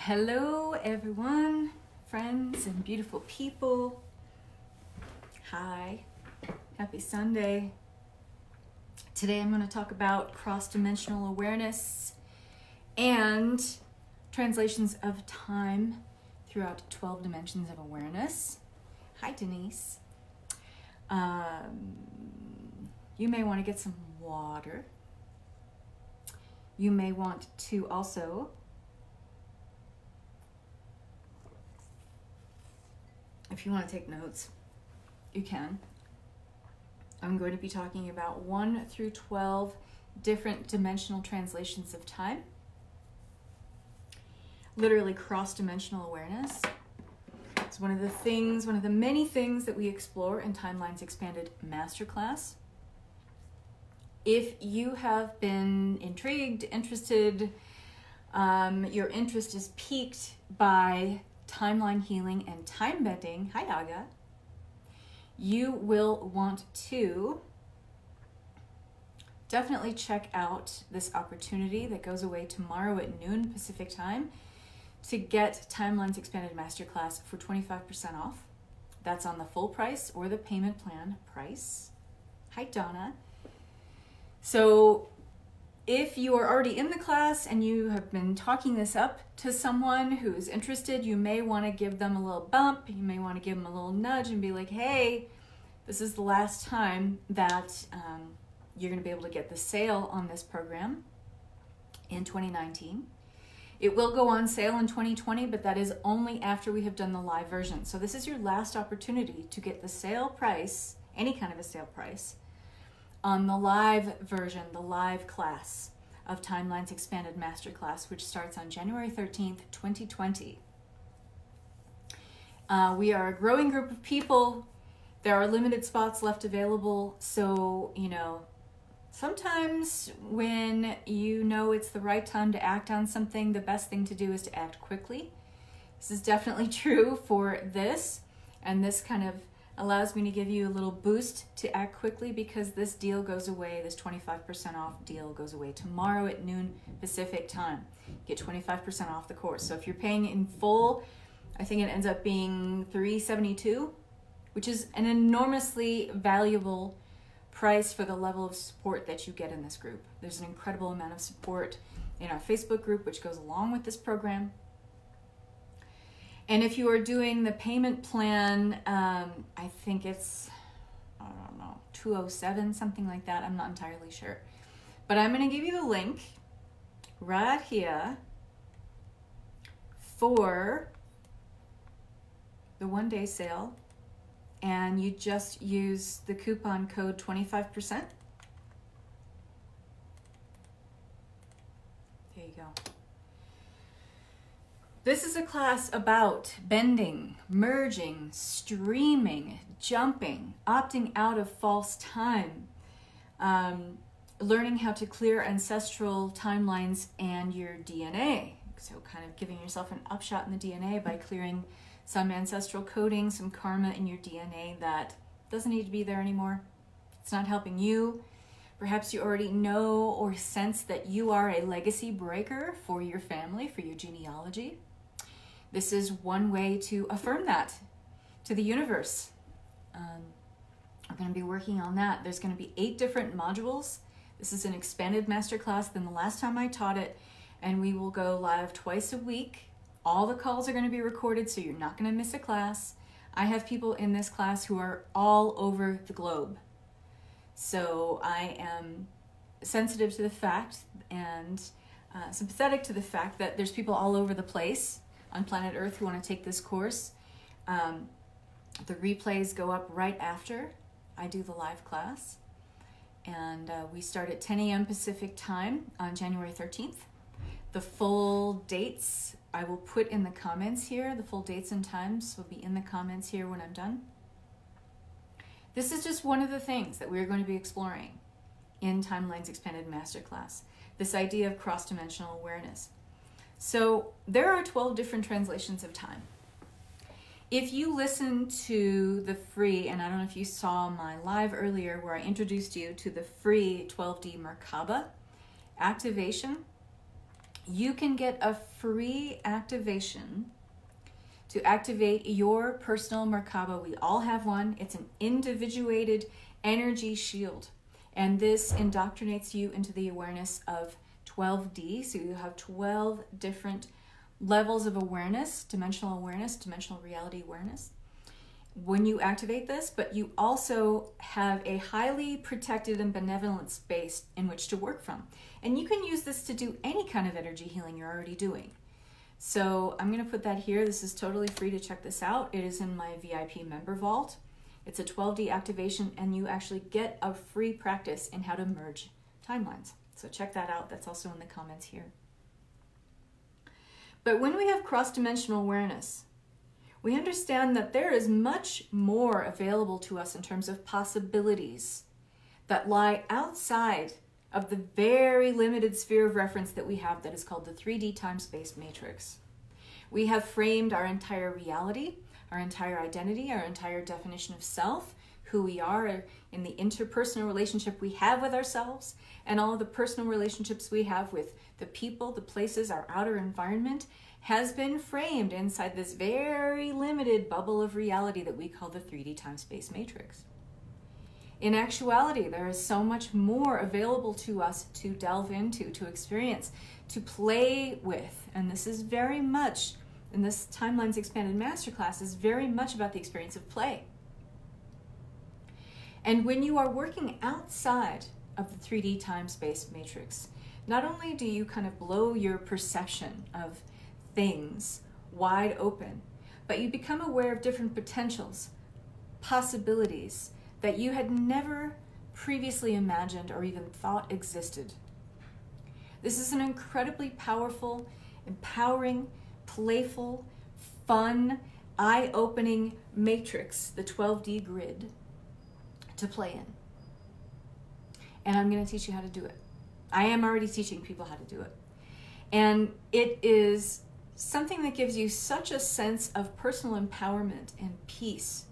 Hello everyone, friends and beautiful people. Hi, happy Sunday. Today I'm going to talk about cross-dimensional awareness and translations of time throughout 12 dimensions of awareness. Hi Denise. You may want to get some water. You may want to also, if you want to take notes, you can. I'm going to be talking about 1 through 12 different dimensional translations of time. Literally cross-dimensional awareness. It's one of the many things that we explore in Timelines Expanded Masterclass. If you have been intrigued, interested, your interest is piqued by timeline healing and time bending, hi Aga, you will want to definitely check out this opportunity that goes away tomorrow at noon Pacific time to get Timelines Expanded Masterclass for 25% off. That's on the full price or the payment plan price. Hi Donna. So if you are already in the class and you have been talking this up to someone who's interested, you may want to give them a little bump. You may want to give them a little nudge and be like, hey, this is the last time that you're going to be able to get the sale on this program in 2019. It will go on sale in 2020, but that is only after we have done the live version. So this is your last opportunity to get the sale price, any kind of a sale price, on the live version, the live class of Timelines Expanded Masterclass, which starts on January 13th, 2020. We are a growing group of people. There are limited spots left available. So, sometimes when you know it's the right time to act on something, the best thing to do is to act quickly. This is definitely true for this, and this kind of allows me to give you a little boost to act quickly because this deal goes away, this 25% off deal goes away tomorrow at noon Pacific time. Get 25% off the course. So if you're paying in full, I think it ends up being $372, which is an enormously valuable price for the level of support that you get in this group. There's an incredible amount of support in our Facebook group, which goes along with this program. And if you are doing the payment plan, I think it's, I don't know, $207, something like that. I'm not entirely sure. But I'm going to give you the link right here for the one-day sale. And you just use the coupon code 25%. There you go. This is a class about bending, merging, streaming, jumping, opting out of false time, learning how to clear ancestral timelines and your DNA. So kind of giving yourself an upshot in the DNA by clearing some ancestral coding, some karma in your DNA that doesn't need to be there anymore. It's not helping you. Perhaps you already know or sense that you are a legacy breaker for your family, for your genealogy. This is one way to affirm that to the universe. We're going to be working on that. There's going to be 8 different modules. This is an expanded masterclass than the last time I taught it, and we will go live twice a week. All the calls are going to be recorded, so you're not going to miss a class. I have people in this class who are all over the globe. So I am sensitive to the fact and sympathetic to the fact that there's people all over the place on planet Earth who want to take this course. The replays go up right after I do the live class. And we start at 10 a.m. Pacific time on January 13th. The full dates I will put in the comments here. The full dates and times will be in the comments here when I'm done. This is just one of the things that we're going to be exploring in Timelines Expanded Masterclass. This idea of cross-dimensional awareness. So there are 12 different translations of time. If you listen to the free, and I don't know if you saw my live earlier where I introduced you to the free 12D Markaba activation, you can get a free activation to activate your personal Markaba. We all have one. It's an individuated energy shield. And this indoctrinates you into the awareness of 12D. So you have 12 different levels of awareness, dimensional reality awareness, when you activate this, but you also have a highly protected and benevolent space in which to work from. And you can use this to do any kind of energy healing you're already doing. So I'm going to put that here. This is totally free to check this out. It is in my VIP member vault. It's a 12D activation, and you actually get a free practice in how to merge timelines. So check that out. That's also in the comments here. But when we have cross-dimensional awareness, we understand that there is much more available to us in terms of possibilities that lie outside of the very limited sphere of reference that we have that is called the 3D time-space matrix. We have framed our entire reality, our entire identity, our entire definition of self, who we are in the interpersonal relationship we have with ourselves, and all of the personal relationships we have with the people, the places, our outer environment, has been framed inside this very limited bubble of reality that we call the 3D time-space matrix. In actuality, there is so much more available to us to delve into, to experience, to play with. And this is very much, in this Timelines Expanded Masterclass, is very much about the experience of play. And when you are working outside of the 3D time-space matrix, not only do you kind of blow your perception of things wide open, but you become aware of different potentials, possibilities that you had never previously imagined or even thought existed. This is an incredibly powerful, empowering, playful, fun, eye-opening matrix, the 12D grid, to play in. And I'm going to teach you how to do it. I am already teaching people how to do it. And it is something that gives you such a sense of personal empowerment and peace,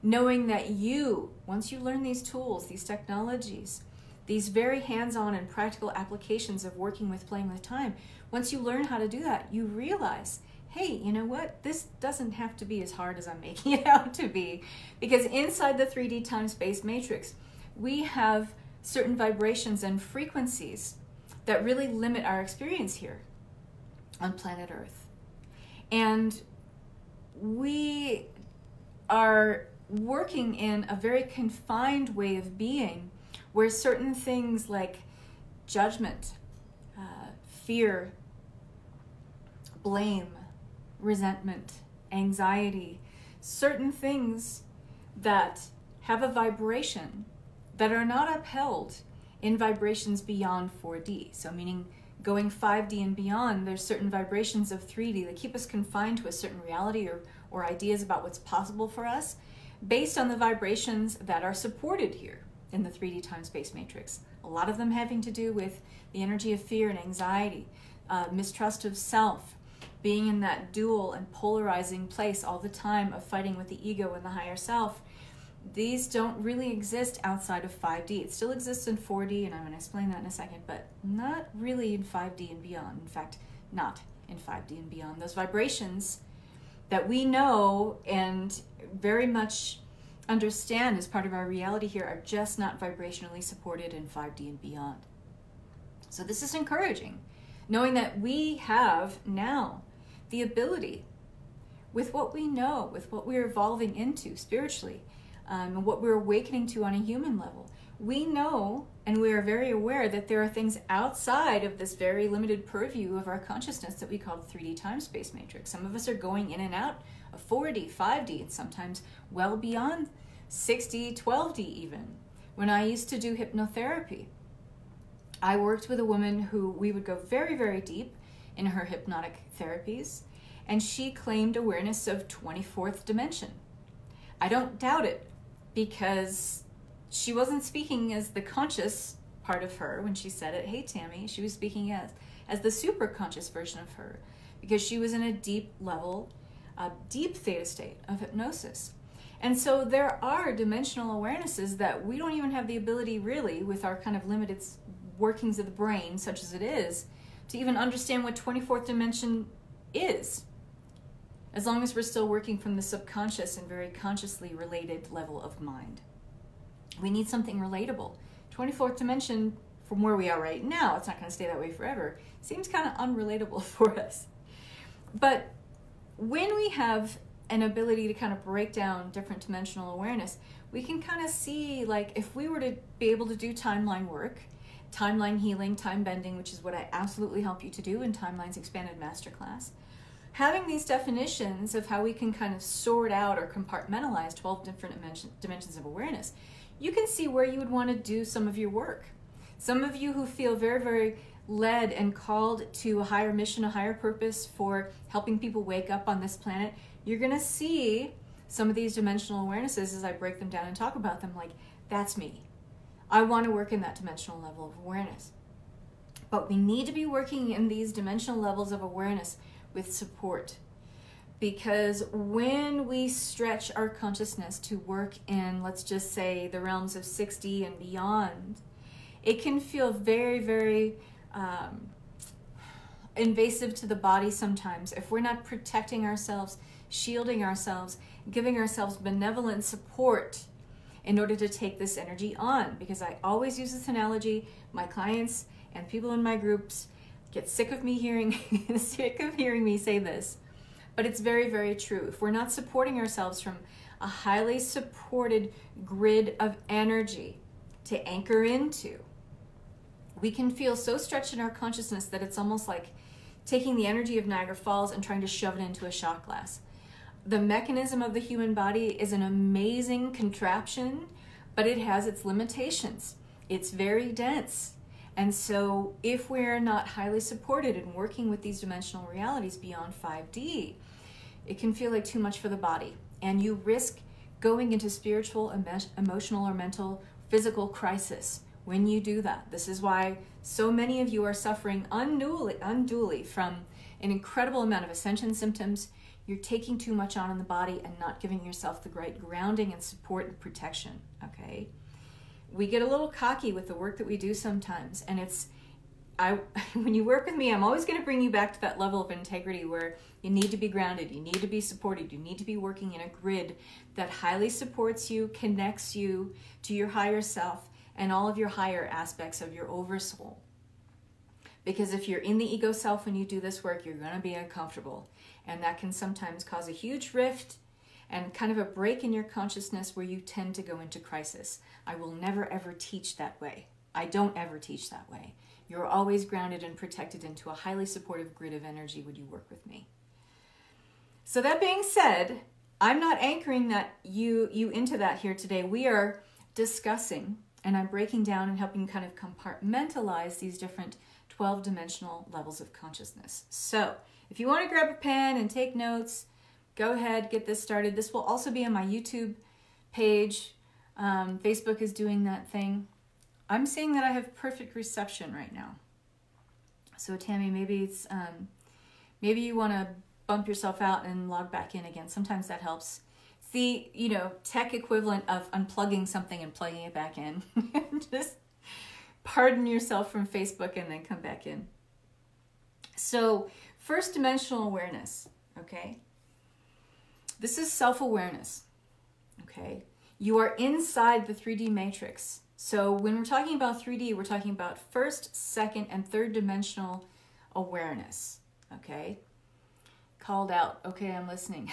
knowing that you, once you learn these tools, these technologies, these very hands-on and practical applications of working with, playing with time, once you learn how to do that, you realize, hey, you know what? This doesn't have to be as hard as I'm making it out to be. Because inside the 3D time-space matrix, we have certain vibrations and frequencies that really limit our experience here on planet Earth. And we are working in a very confined way of being where certain things like judgment, fear, blame, resentment, anxiety, certain things that have a vibration that are not upheld in vibrations beyond 4D. So meaning going 5D and beyond, there's certain vibrations of 3D that keep us confined to a certain reality or ideas about what's possible for us based on the vibrations that are supported here in the 3D time-space matrix. A lot of them having to do with the energy of fear and anxiety, mistrust of self, being in that dual and polarizing place all the time of fighting with the ego and the higher self. These don't really exist outside of 5D. It still exists in 4D, and I'm going to explain that in a second, but not really in 5D and beyond. In fact, not in 5D and beyond. Those vibrations that we know and very much understand as part of our reality here are just not vibrationally supported in 5D and beyond. So this is encouraging, knowing that we have now the ability, with what we know, with what we're evolving into spiritually, and what we're awakening to on a human level, we know and we are very aware that there are things outside of this very limited purview of our consciousness that we call the 3D time-space matrix. Some of us are going in and out of 4D, 5D, and sometimes well beyond 6D, 12D even. When I used to do hypnotherapy, I worked with a woman who we would go very, very deep in her hypnotic therapies, and she claimed awareness of 24th dimension. I don't doubt it, because she wasn't speaking as the conscious part of her when she said it. Hey, Tammy, she was speaking as the super conscious version of her, because she was in a deep level, a deep theta state of hypnosis. And so there are dimensional awarenesses that we don't even have the ability really with our kind of limited workings of the brain, such as it is, to even understand what 24th dimension is, as long as we're still working from the subconscious and very consciously related level of mind. We need something relatable. 24th dimension, from where we are right now, it's not going to stay that way forever, seems kind of unrelatable for us. But when we have an ability to kind of break down different dimensional awareness, we can kind of see, like, if we were to be able to do timeline work, timeline healing, time bending, which is what I absolutely help you to do in Timelines Expanded Masterclass, having these definitions of how we can kind of sort out or compartmentalize 12 different dimensions of awareness, you can see where you would want to do some of your work. Some of you who feel very, very led and called to a higher mission, a higher purpose for helping people wake up on this planet, you're going to see some of these dimensional awarenesses as I break them down and talk about them, like, that's me. I want to work in that dimensional level of awareness. But we need to be working in these dimensional levels of awareness with support. Because when we stretch our consciousness to work in, let's just say, the realms of 6D and beyond, it can feel very, very invasive to the body sometimes if we're not protecting ourselves, shielding ourselves, giving ourselves benevolent support in order to take this energy on. Because I always use this analogy. My clients and people in my groups get sick of me hearing me say this, but it's very, very true. If we're not supporting ourselves from a highly supported grid of energy to anchor into, we can feel so stretched in our consciousness that it's almost like taking the energy of Niagara Falls and trying to shove it into a shot glass. The mechanism of the human body is an amazing contraption, but it has its limitations. It's very dense. And so if we're not highly supported and working with these dimensional realities beyond 5D, it can feel like too much for the body. And you risk going into spiritual, emotional, or mental, physical crisis when you do that. This is why so many of you are suffering unduly from an incredible amount of ascension symptoms. You're taking too much on in the body and not giving yourself the right grounding and support and protection, okay? We get a little cocky with the work that we do sometimes, and when you work with me, I'm always going to bring you back to that level of integrity where you need to be grounded, you need to be supported, you need to be working in a grid that highly supports you, connects you to your higher self and all of your higher aspects of your oversoul. Because if you're in the ego self when you do this work, you're going to be uncomfortable, and that can sometimes cause a huge rift and kind of a break in your consciousness where you tend to go into crisis. I will never ever teach that way. I don't ever teach that way. You're always grounded and protected into a highly supportive grid of energy when you work with me. So that being said, I'm not anchoring that you into that here today. We are discussing, and I'm breaking down and helping kind of compartmentalize these different 12-dimensional levels of consciousness. So if you want to grab a pen and take notes, go ahead, get this started. This will also be on my YouTube page. Facebook is doing that thing. I'm seeing that I have perfect reception right now. So Tammy, maybe it's maybe you want to bump yourself out and log back in again. Sometimes that helps. It's the, tech equivalent of unplugging something and plugging it back in. Just pardon yourself from Facebook and then come back in. So first dimensional awareness, okay? This is self-awareness, okay? You are inside the 3D matrix. So when we're talking about 3D, we're talking about first, second, and third dimensional awareness, okay? Called out. Okay, I'm listening.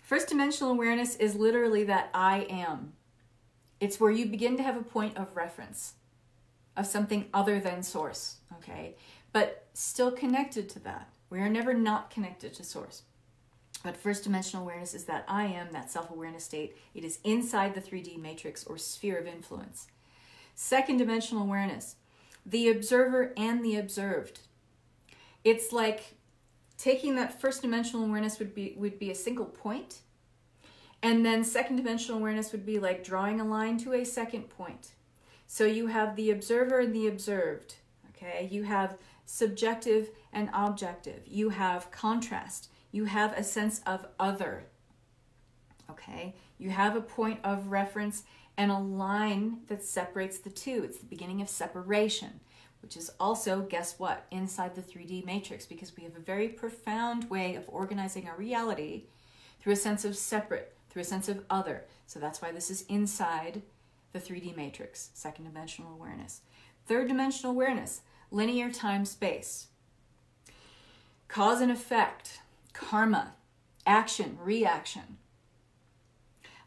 First dimensional awareness is literally that I am. It's where you begin to have a point of reference of something other than source, okay? But still connected to that. We are never not connected to source. But first dimensional awareness is that I am, that self-awareness state. It is inside the 3D matrix or sphere of influence. Second dimensional awareness, the observer and the observed. It's like taking that first dimensional awareness would be a single point, and then second dimensional awareness would be like drawing a line to a second point. So you have the observer and the observed, okay? You have subjective and objective. You have contrast. You have a sense of other, okay? You have a point of reference and a line that separates the two. It's the beginning of separation. which is also, guess what, inside the 3D matrix, because we have a very profound way of organizing our reality through a sense of separate, through a sense of other. So that's why this is inside the 3D matrix, second dimensional awareness. Third dimensional awareness, linear time space. Cause and effect, karma, action, reaction.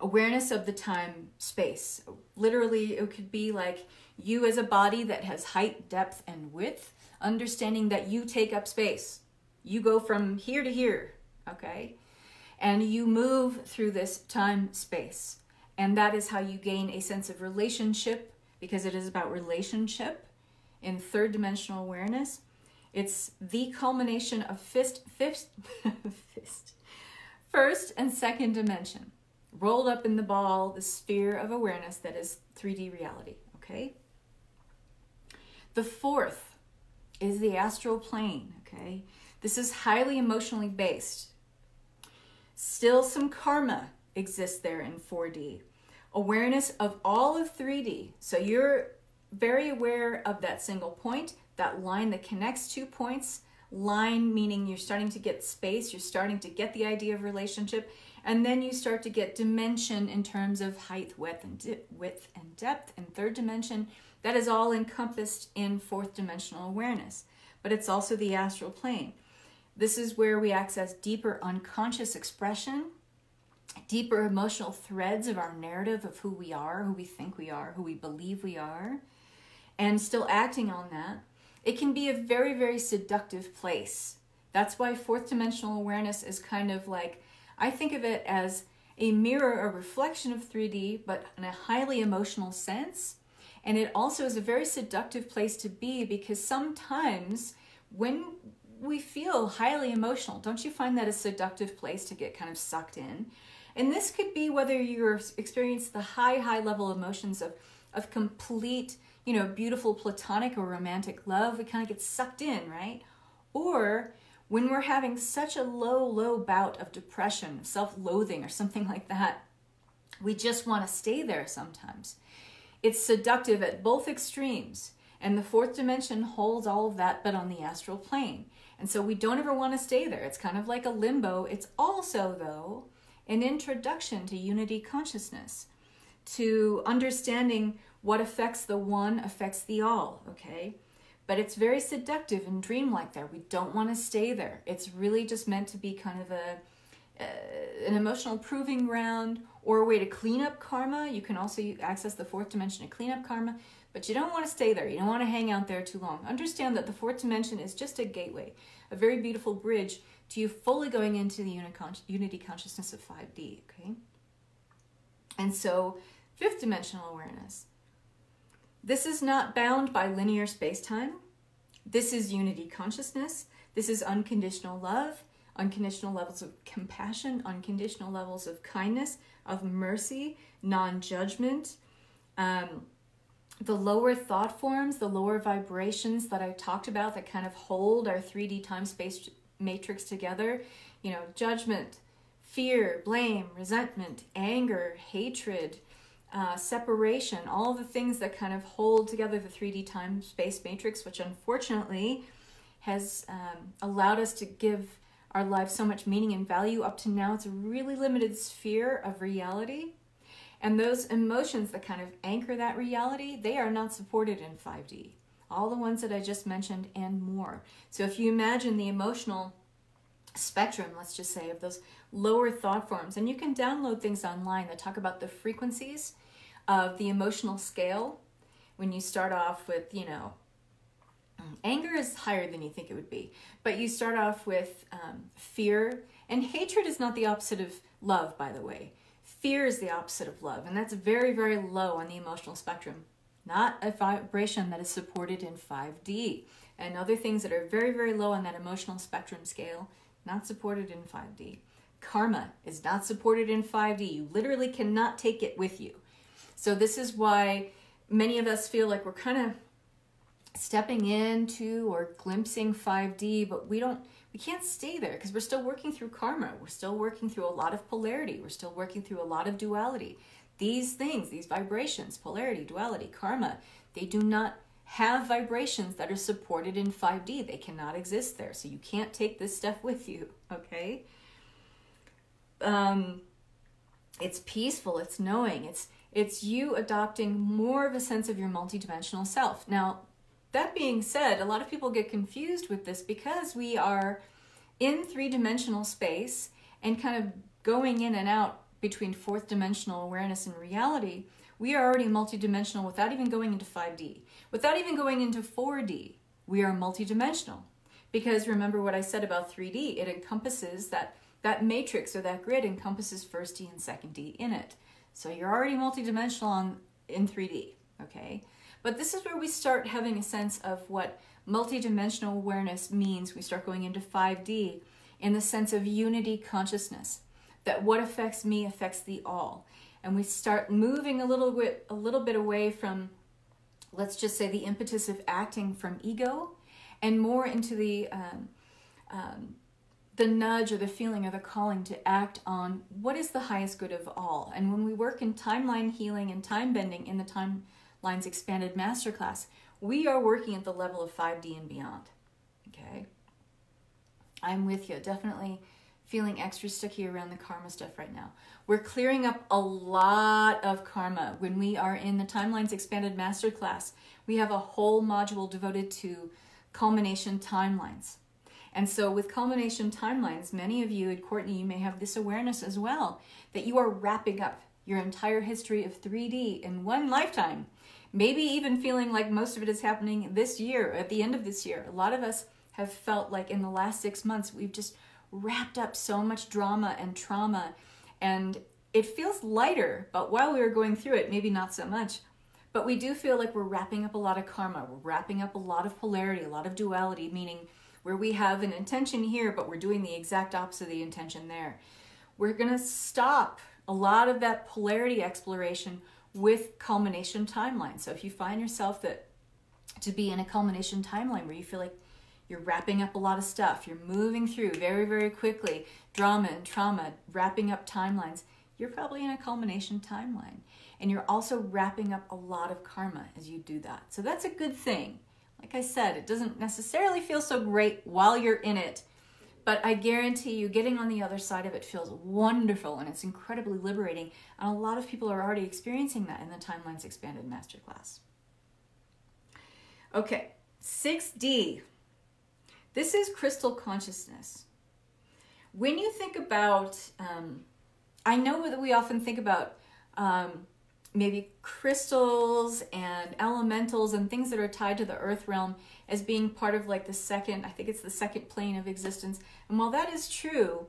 Awareness of the time space. Literally, it could be like you as a body that has height, depth, and width, understanding that you take up space. You go from here to here, okay? And you move through this time space. And that is how you gain a sense of relationship, because it is about relationship in third dimensional awareness. It's the culmination of first and second dimension, rolled up in the ball, the sphere of awareness that is 3D reality, okay? The fourth is the astral plane, okay? This is highly emotionally based. Still some karma exists there in 4D. Awareness of all of 3D. So you're very aware of that single point, that line that connects 2 points. Line meaning you're starting to get space, you're starting to get the idea of relationship, and then you start to get dimension in terms of height, width, and depth. And third dimension, that is all encompassed in fourth dimensional awareness. But it's also the astral plane. This is where we access deeper unconscious expression, deeper emotional threads of our narrative of who we are, who we think we are, who we believe we are, and still acting on that. It can be a very, very seductive place. That's why fourth dimensional awareness is kind of like, I think of it as a mirror, a reflection of 3D, but in a highly emotional sense. And it also is a very seductive place to be, because sometimes when we feel highly emotional, don't you find that a seductive place to get kind of sucked in? And this could be whether you're experiencing the high level emotions of complete, beautiful platonic or romantic love. We kind of get sucked in, right? Or when we're having such a low bout of depression, self-loathing or something like that, we just want to stay there sometimes. It's seductive at both extremes. And the fourth dimension holds all of that, but on the astral plane. And so we don't ever want to stay there. It's kind of like a limbo. It's also, though, an introduction to unity consciousness, to understanding what affects the one affects the all, okay? But it's very seductive and dreamlike there. We don't want to stay there. It's really just meant to be kind of an emotional proving ground, or a way to clean up karma. You can also access the fourth dimension to clean up karma, but you don't want to stay there. You don't want to hang out there too long. Understand that the fourth dimension is just a gateway, a very beautiful bridge to you fully going into the unity consciousness of 5D, okay? And so, fifth dimensional awareness. This is not bound by linear space-time. This is unity consciousness. This is unconditional love, unconditional levels of compassion, unconditional levels of kindness, of mercy, non-judgment. The lower thought forms, the lower vibrations that I talked about that kind of hold our 3D time-space matrix together, judgment, fear, blame, resentment, anger, hatred, separation, all the things that kind of hold together the 3D time-space matrix, which unfortunately has allowed us to give our lives so much meaning and value. Up to now, it's a really limited sphere of reality. And those emotions that kind of anchor that reality, they are not supported in 5D. All the ones that I just mentioned and more. So if you imagine the emotional spectrum, let's just say, of those lower thought forms, and you can download things online that talk about the frequencies of the emotional scale. When you start off with, anger is higher than you think it would be, but you start off with fear, and hatred is not the opposite of love, by the way. Fear is the opposite of love, and that's very, very low on the emotional spectrum. Not a vibration that is supported in 5D. And other things that are very, very low on that emotional spectrum scale, not supported in 5D. Karma is not supported in 5D. You literally cannot take it with you. So this is why many of us feel like we're kind of stepping into or glimpsing 5D, but we can't stay there because we're still working through karma. We're still working through a lot of polarity. We're still working through a lot of duality. These things, these vibrations, polarity, duality, karma, they do not have vibrations that are supported in 5D. They cannot exist there. So you can't take this stuff with you, okay? It's peaceful, it's knowing, it's you adopting more of a sense of your multidimensional self. Now, that being said, a lot of people get confused with this because we are in 3-dimensional space and kind of going in and out between 4th dimensional awareness and reality. We are already multidimensional without even going into 5D. Without even going into 4D, we are multidimensional. Because remember what I said about 3D, it encompasses that matrix or that grid encompasses 1st D and 2nd D in it. So you're already multidimensional in 3D, okay? But this is where we start having a sense of what multidimensional awareness means. We start going into 5D in the sense of unity consciousness, that what affects me affects the all. And we start moving a little bit away from, let's just say, the impetus of acting from ego, and more into the nudge or the feeling or the calling to act on what is the highest good of all. And when we work in timeline healing and time bending in the Timelines Expanded Masterclass, we are working at the level of 5D and beyond, okay? I'm with you, definitely feeling extra sticky around the karma stuff right now. We're clearing up a lot of karma. When we are in the Timelines Expanded Masterclass, we have a whole module devoted to culmination timelines. And so with culmination timelines, many of you, and Courtney, you may have this awareness as well, that you are wrapping up your entire history of 3D in one lifetime. Maybe even feeling like most of it is happening this year, at the end of this year. A lot of us have felt like in the last 6 months, we've just wrapped up so much drama and trauma, and it feels lighter, but while we were going through it, maybe not so much. But we do feel like we're wrapping up a lot of karma. We're wrapping up a lot of polarity, a lot of duality, meaning where we have an intention here, but we're doing the exact opposite of the intention there. We're going to stop a lot of that polarity exploration with culmination timeline. So if you find yourself to be in a culmination timeline where you feel like you're wrapping up a lot of stuff, you're moving through very, very quickly, drama and trauma, wrapping up timelines, you're probably in a culmination timeline. And you're also wrapping up a lot of karma as you do that. So that's a good thing. Like I said, it doesn't necessarily feel so great while you're in it, but I guarantee you getting on the other side of it feels wonderful, and it's incredibly liberating. And a lot of people are already experiencing that in the Timelines Expanded Masterclass. Okay, 6D. This is crystal consciousness. When you think about, I know that we often think about maybe crystals and elementals and things that are tied to the earth realm as being part of like the second, I think it's the second plane of existence. And while that is true,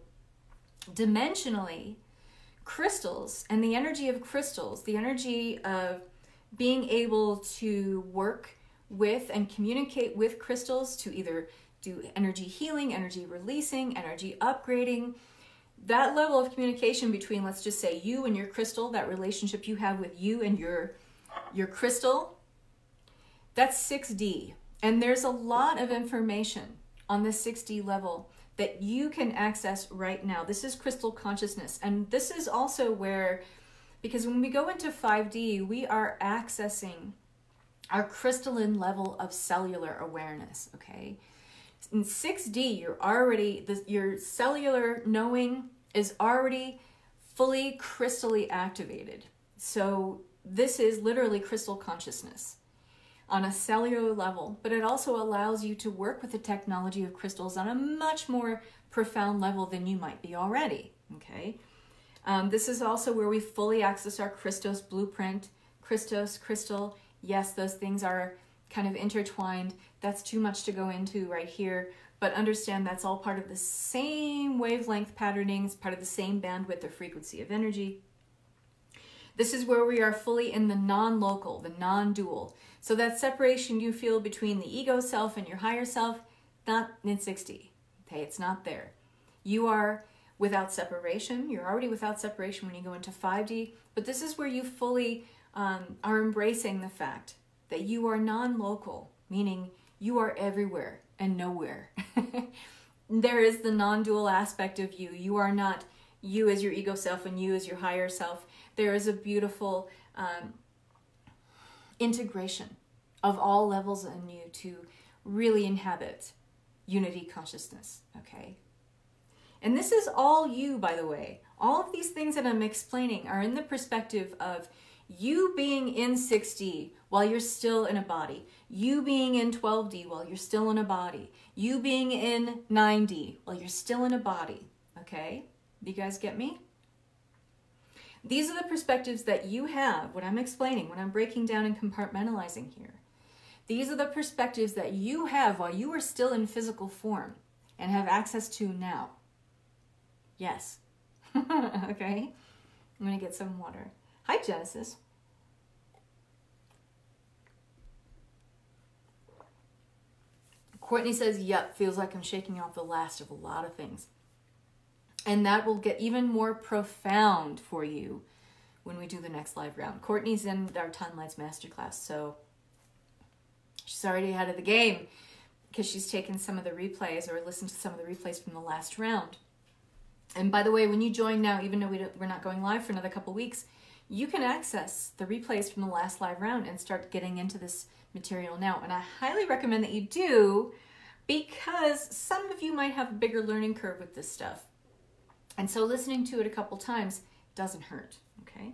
dimensionally, crystals and the energy of crystals, the energy of being able to work with and communicate with crystals to either do energy healing, energy releasing, energy upgrading, that level of communication between, let's just say, you and your crystal, that relationship you have with you and your crystal, that's 6D. And there's a lot of information on this 6D level that you can access right now. This is crystal consciousness. And this is also where, because when we go into 5D, we are accessing our crystalline level of cellular awareness, okay? In 6D, your cellular knowing is already fully crystally activated. So this is literally crystal consciousness on a cellular level, but it also allows you to work with the technology of crystals on a much more profound level than you might be already, okay? This is also where we fully access our Christos blueprint, Christos, crystal. Yes, those things are kind of intertwined. That's too much to go into right here, but understand that's all part of the same wavelength patterning. It's part of the same bandwidth or frequency of energy. This is where we are fully in the non-local, the non-dual. So that separation you feel between the ego self and your higher self, not in 6D. Okay, it's not there. You are without separation. You're already without separation when you go into 5D, but this is where you fully are embracing the fact that you are non-local, meaning you are everywhere and nowhere. There is the non-dual aspect of you. You are not you as your ego self and you as your higher self. There is a beautiful integration of all levels in you to really inhabit unity consciousness, okay? And this is all you, by the way. All of these things that I'm explaining are in the perspective of you being in 6D while you're still in a body, you being in 12D while you're still in a body, you being in 9D while you're still in a body, okay? Do you guys get me? These are the perspectives that you have when I'm explaining, when I'm breaking down and compartmentalizing here. These are the perspectives that you have while you are still in physical form and have access to now. Yes. Okay? I'm going to get some water. Hi, Genesis. Courtney says, yep, feels like I'm shaking off the last of a lot of things. And that will get even more profound for you when we do the next live round. Courtney's in our Timelines Masterclass, so she's already ahead of the game because she's taken some of the replays or listened to some of the replays from the last round. And by the way, when you join now, even though we're not going live for another couple weeks, you can access the replays from the last live round and start getting into this material now. And I highly recommend that you do, because some of you might have a bigger learning curve with this stuff. And so listening to it a couple times doesn't hurt, okay?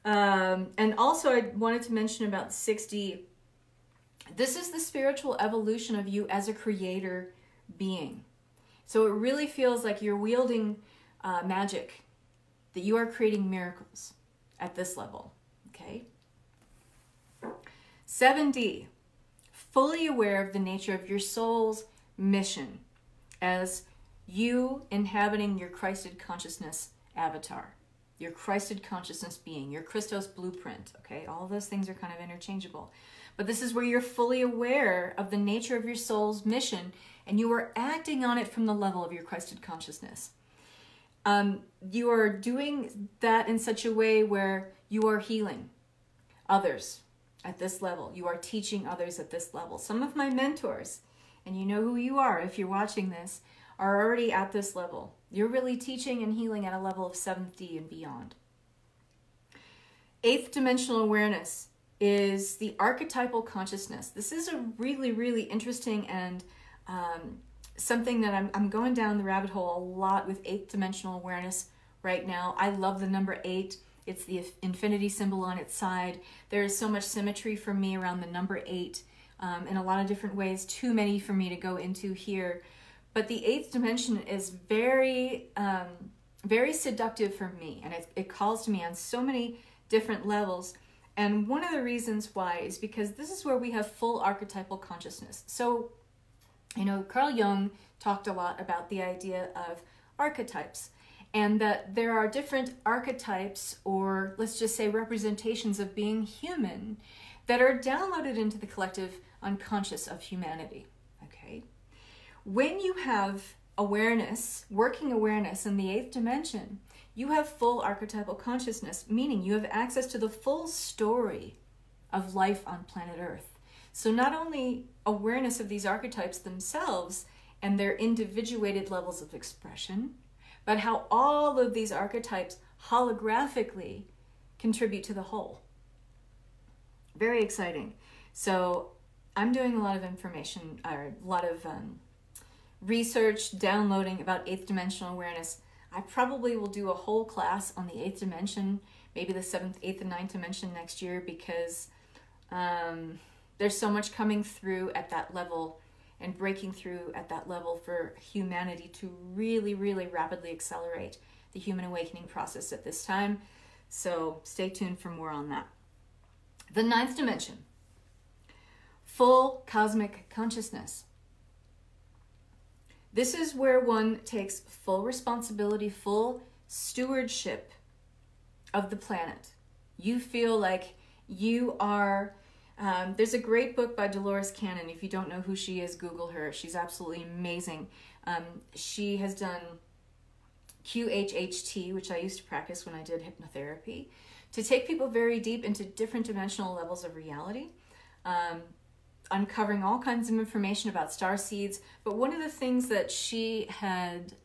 And also I wanted to mention about 6D. This is the spiritual evolution of you as a creator being. So it really feels like you're wielding magic, that you are creating miracles at this level, okay? 7D, fully aware of the nature of your soul's mission as you inhabiting your Christed consciousness avatar, your Christed consciousness being, your Christos blueprint, okay? All of those things are kind of interchangeable. But this is where you're fully aware of the nature of your soul's mission and you are acting on it from the level of your Christed consciousness. You are doing that in such a way where you are healing others at this level. You are teaching others at this level. Some of my mentors, and you know who you are if you're watching this, are already at this level. You're really teaching and healing at a level of 7th D and beyond. 8th dimensional awareness is the archetypal consciousness. This is a really, really interesting and something that I'm going down the rabbit hole a lot with 8th dimensional awareness right now. I love the number 8. It's the infinity symbol on its side. There is so much symmetry for me around the number 8 in a lot of different ways, too many for me to go into here. But the 8th dimension is very, very seductive for me, and it calls to me on so many different levels. And one of the reasons why is because this is where we have full archetypal consciousness. So, you know, Carl Jung talked a lot about the idea of archetypes, and that there are different archetypes, or let's just say representations of being human, that are downloaded into the collective unconscious of humanity, okay? When you have awareness, working awareness in the 8th dimension, you have full archetypal consciousness, meaning you have access to the full story of life on planet Earth. So not only awareness of these archetypes themselves and their individuated levels of expression, but how all of these archetypes holographically contribute to the whole. Very exciting. So I'm doing a lot of information, or a lot of research, downloading about 8th dimensional awareness. I probably will do a whole class on the 8th dimension, maybe the 7th, 8th, and 9th dimension next year, because there's so much coming through at that level and breaking through at that level for humanity to really, really rapidly accelerate the human awakening process at this time. So stay tuned for more on that. The 9th dimension, full cosmic consciousness. This is where one takes full responsibility, full stewardship of the planet. You feel like you are, there's a great book by Dolores Cannon. If you don't know who she is, Google her. She's absolutely amazing. She has done QHHT, which I used to practice when I did hypnotherapy, to take people very deep into different dimensional levels of reality. Uncovering all kinds of information about star seeds. But one of the things that she had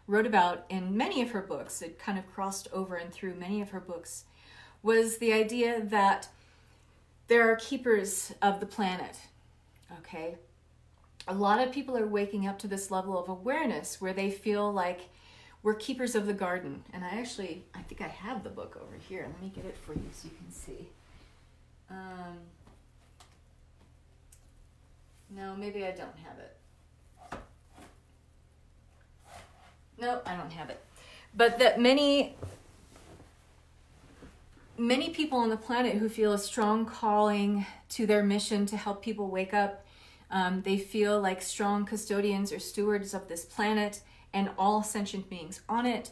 wrote about in many of her books, it kind of crossed over and through many of her books, was the idea that there are keepers of the planet, okay? A lot of people are waking up to this level of awareness where they feel like we're keepers of the garden. And I think I have the book over here. Let me get it for you so you can see. No, maybe I don't have it. No, I don't have it. But that many people on the planet who feel a strong calling to their mission to help people wake up, they feel like strong custodians or stewards of this planet and all sentient beings on it.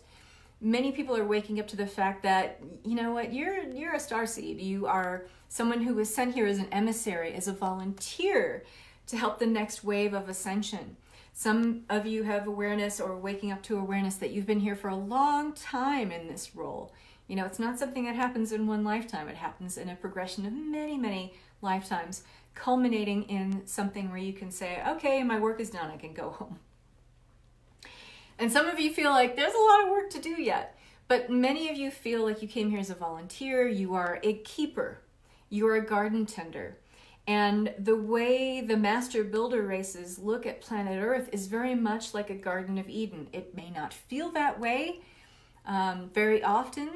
Many people are waking up to the fact that, you know what, you're a starseed. You are someone who was sent here as an emissary, as a volunteer to help the next wave of ascension. Some of you have awareness or waking up to awareness that you've been here for a long time in this role. You know, it's not something that happens in one lifetime. It happens in a progression of many, many lifetimes, culminating in something where you can say, okay, my work is done, I can go home. And some of you feel like there's a lot of work to do yet, but many of you feel like you came here as a volunteer, you are a keeper, you are a garden tender. And the way the master builder races look at planet Earth is very much like a Garden of Eden. It may not feel that way very often,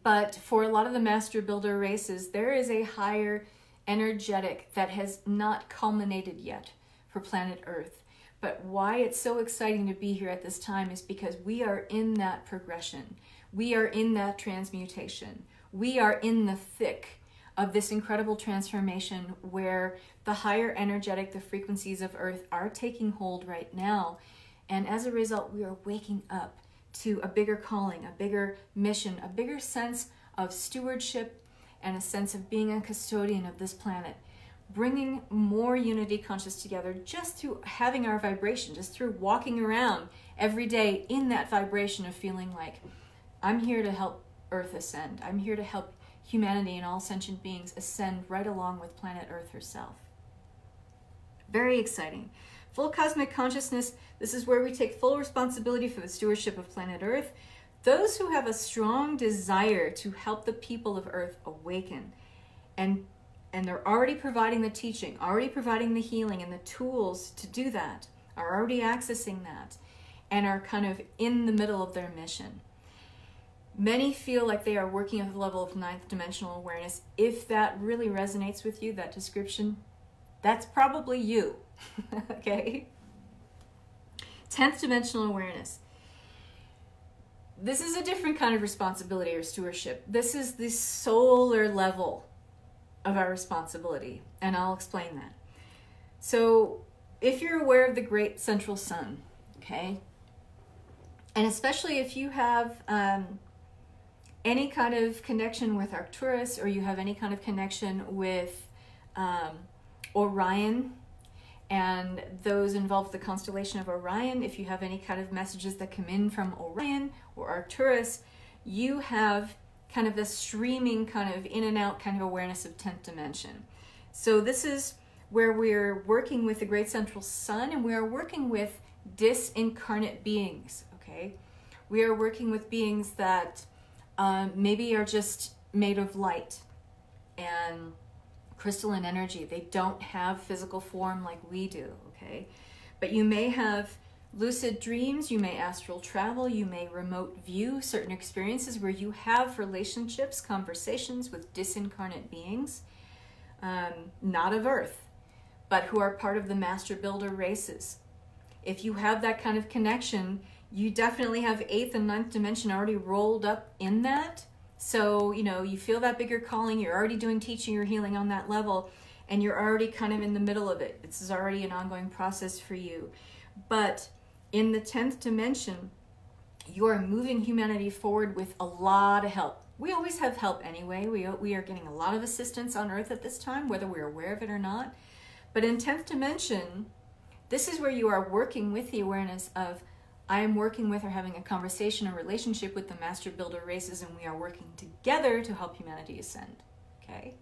but for a lot of the master builder races, there is a higher energetic that has not culminated yet for planet Earth. But why it's so exciting to be here at this time is because we are in that progression. We are in that transmutation. We are in the thick of this incredible transformation where the higher energetic, the frequencies of Earth are taking hold right now. And as a result, we are waking up to a bigger calling, a bigger mission, a bigger sense of stewardship, and a sense of being a custodian of this planet, bringing more unity conscious together just through having our vibration, just through walking around every day in that vibration of feeling like, I'm here to help Earth ascend. I'm here to help humanity and all sentient beings ascend right along with planet Earth herself. Very exciting. Full cosmic consciousness, this is where we take full responsibility for the stewardship of planet Earth. Those who have a strong desire to help the people of Earth awaken, and they're already providing the teaching, already providing the healing and the tools to do that, are already accessing that, and are kind of in the middle of their mission. Many feel like they are working at the level of 9th dimensional awareness. If that really resonates with you, that description, that's probably you, okay? 10th dimensional awareness. This is a different kind of responsibility or stewardship. This is the solar level of our responsibility, and I'll explain that. So if you're aware of the great central sun, okay, and especially if you have any kind of connection with Arcturus, or you have any kind of connection with Orion, and those involved the constellation of Orion, if you have any kind of messages that come in from Orion or Arcturus, you have kind of the streaming kind of in and out kind of awareness of 10th dimension. So this is where we're working with the great central sun, and we are working with disincarnate beings, okay? We are working with beings that maybe are just made of light and crystalline energy. They don't have physical form like we do, okay? But you may have lucid dreams, you may astral travel, you may remote view certain experiences where you have relationships, conversations with disincarnate beings, not of Earth, but who are part of the master builder races. If you have that kind of connection, you definitely have 8th and 9th dimension already rolled up in that. So, you know, you feel that bigger calling, you're already doing teaching or healing on that level, and you're already kind of in the middle of it. This is already an ongoing process for you. But in the 10th dimension, you are moving humanity forward with a lot of help. We always have help anyway. We are getting a lot of assistance on Earth at this time, whether we're aware of it or not. But in 10th dimension, this is where you are working with the awareness of, I am working with or having a conversation or relationship with the master builder races, and we are working together to help humanity ascend, okay?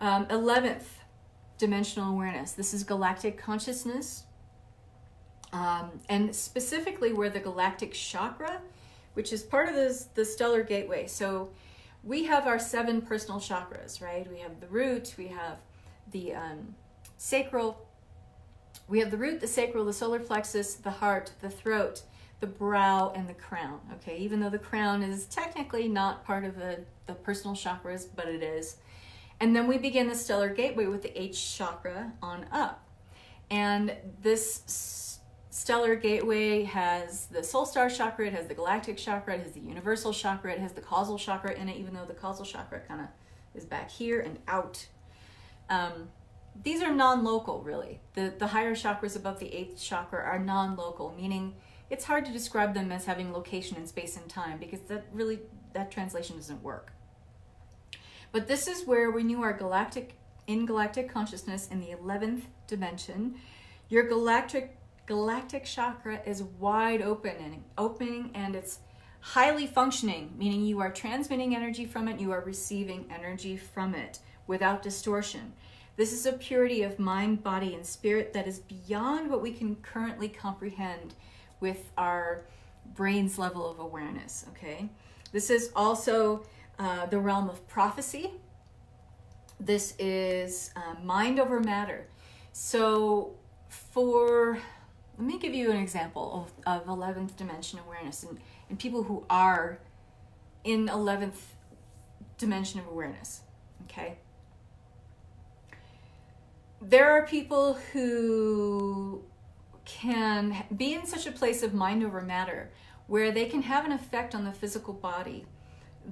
11th dimensional awareness. This is galactic consciousness, and specifically where the galactic chakra, which is part of the stellar gateway. So we have our 7 personal chakras, right? We have the root, we have the sacral, we have the root, the sacral, the solar plexus, the heart, the throat, the brow, and the crown, okay? Even though the crown is technically not part of the personal chakras, but it is. And then we begin the stellar gateway with the H chakra on up. And this stellar gateway has the soul star chakra, it has the galactic chakra, it has the universal chakra, it has the causal chakra in it, even though the causal chakra kind of is back here and out. These are non-local, really. The higher chakras above the 8th chakra are non-local, meaning it's hard to describe them as having location in space and time, because that translation doesn't work. But this is where, when you are in galactic consciousness in the 11th dimension, your galactic chakra is wide open and it's highly functioning, meaning you are transmitting energy from it, you are receiving energy from it without distortion. This is a purity of mind, body, and spirit that is beyond what we can currently comprehend with our brain's level of awareness, okay? This is also the realm of prophecy. This is mind over matter. So let me give you an example of 11th dimension awareness and people who are in 11th dimension of awareness, okay? There are people who can be in such a place of mind over matter where they can have an effect on the physical body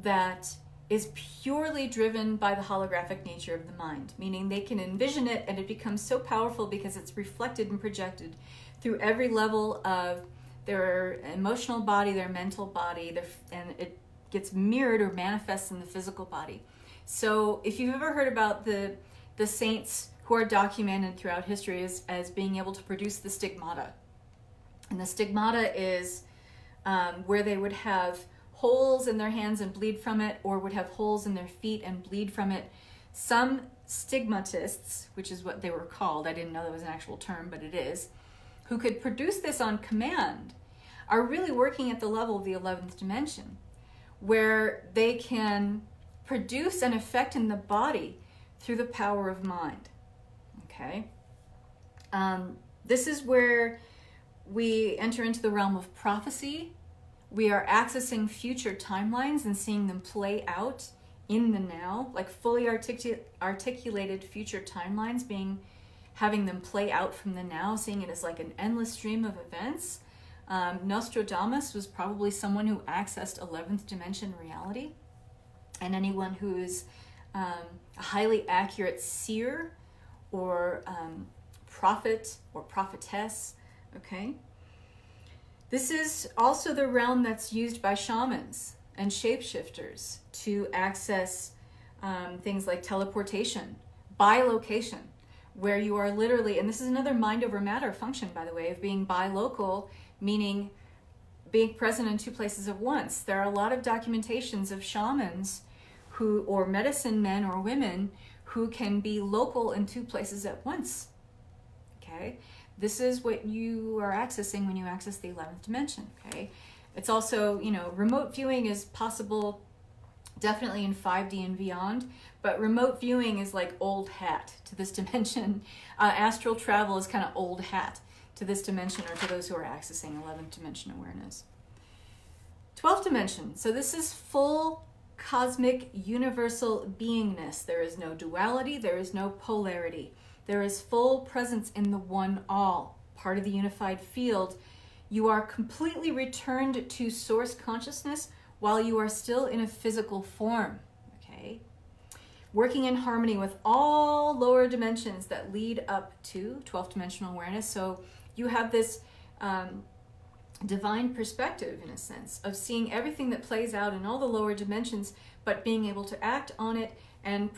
that is purely driven by the holographic nature of the mind, meaning they can envision it and it becomes so powerful because it's reflected and projected through every level of their emotional body, their mental body, and it gets mirrored or manifests in the physical body. So if you've ever heard about the saints who are documented throughout history as being able to produce the stigmata. And the stigmata is where they would have holes in their hands and bleed from it, or would have holes in their feet and bleed from it. Some stigmatists, which is what they were called, I didn't know that was an actual term, but it is, who could produce this on command, are really working at the level of the 11th dimension, where they can produce an effect in the body through the power of mind. Okay, this is where we enter into the realm of prophecy. We are accessing future timelines and seeing them play out in the now, like fully articulated future timelines, having them play out from the now, seeing it as like an endless stream of events. Nostradamus was probably someone who accessed 11th dimension reality, and anyone who is a highly accurate seer or prophet or prophetess, okay? This is also the realm that's used by shamans and shapeshifters to access things like teleportation, bilocation, where you are literally, and this is another mind over matter function, by the way, of being bilocal, meaning being present in 2 places at once. There are a lot of documentations of shamans or medicine men or women who can be local in 2 places at once, okay? This is what you are accessing when you access the 11th dimension, okay? It's also, remote viewing is possible definitely in 5D and beyond, but remote viewing is like old hat to this dimension. Astral travel is kind of old hat to this dimension, or to those who are accessing 11th dimension awareness. 12th dimension, so this is full cosmic universal beingness. There is no duality, there is no polarity. There is full presence in the one all, part of the unified field. You are completely returned to source consciousness while you are still in a physical form, okay? Working in harmony with all lower dimensions that lead up to 12th dimensional awareness. So you have this divine perspective, in a sense, of seeing everything that plays out in all the lower dimensions, but being able to act on it and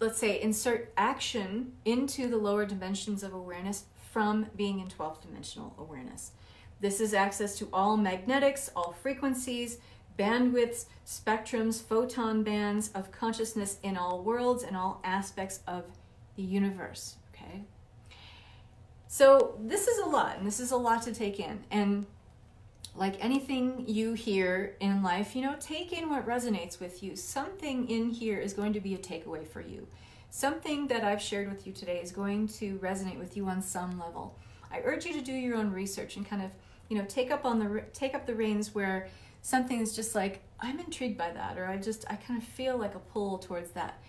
let's say, insert action into the lower dimensions of awareness from being in 12th dimensional awareness. This is access to all magnetics, all frequencies, bandwidths, spectrums, photon bands of consciousness in all worlds and all aspects of the universe, okay? So this is a lot, and this is a lot to take in. And like anything you hear in life, you know, take in what resonates with you. Something in here is going to be a takeaway for you. Something that I've shared with you today is going to resonate with you on some level. I urge you to do your own research and kind of, you know, take up the reins where something is just like, I'm intrigued by that, or I kind of feel like a pull towards that.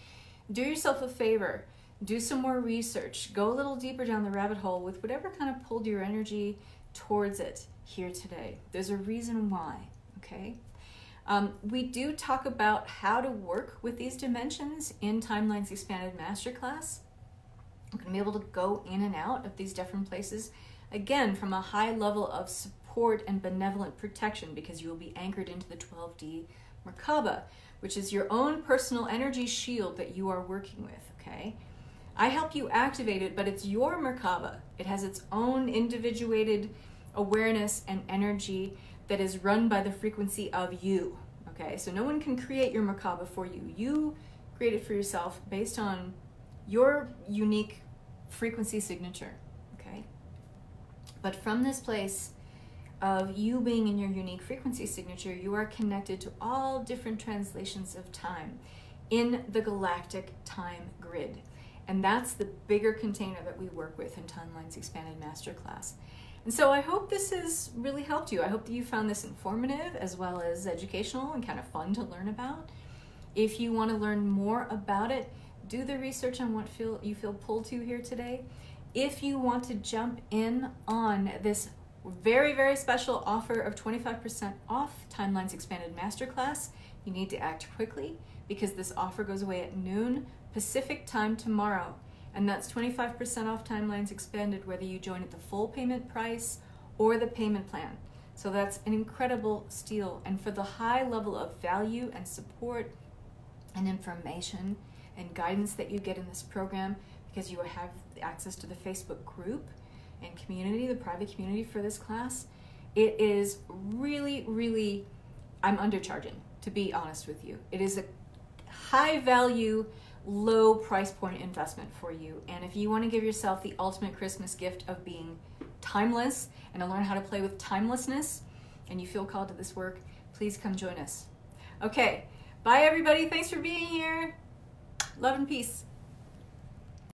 Do yourself a favor. Do some more research. Go a little deeper down the rabbit hole with whatever kind of pulled your energy towards it here today. There's a reason why, okay? We do talk about how to work with these dimensions in Timelines Expanded Masterclass. You're going to be able to go in and out of these different places, again, from a high level of support and benevolent protection, because you will be anchored into the 12D Markaba, which is your own personal energy shield that you are working with, okay? I help you activate it, but it's your Markaba. It has its own individuated awareness and energy that is run by the frequency of you, okay? So no one can create your Markaba for you. You create it for yourself based on your unique frequency signature, okay? But from this place of you being in your unique frequency signature, you are connected to all different translations of time in the galactic time grid. And that's the bigger container that we work with in Timelines Expanded Masterclass. And so I hope this has really helped you. I hope that you found this informative as well as educational and kind of fun to learn about. If you want to learn more about it, do the research on what you feel pulled to here today. If you want to jump in on this very, very special offer of 25% off Timelines Expanded Masterclass, you need to act quickly, because this offer goes away at noon Pacific time tomorrow. And that's 25% off Timelines Expanded, whether you join at the full payment price or the payment plan. So that's an incredible steal. And for the high level of value and support and information and guidance that you get in this program, because you have access to the Facebook group and community, the private community for this class, it is really, really, I'm undercharging, to be honest with you. It is a high value, low price point investment for you. And if you want to give yourself the ultimate Christmas gift of being timeless and to learn how to play with timelessness, and you feel called to this work, please come join us. Okay, bye everybody. Thanks for being here. Love and peace.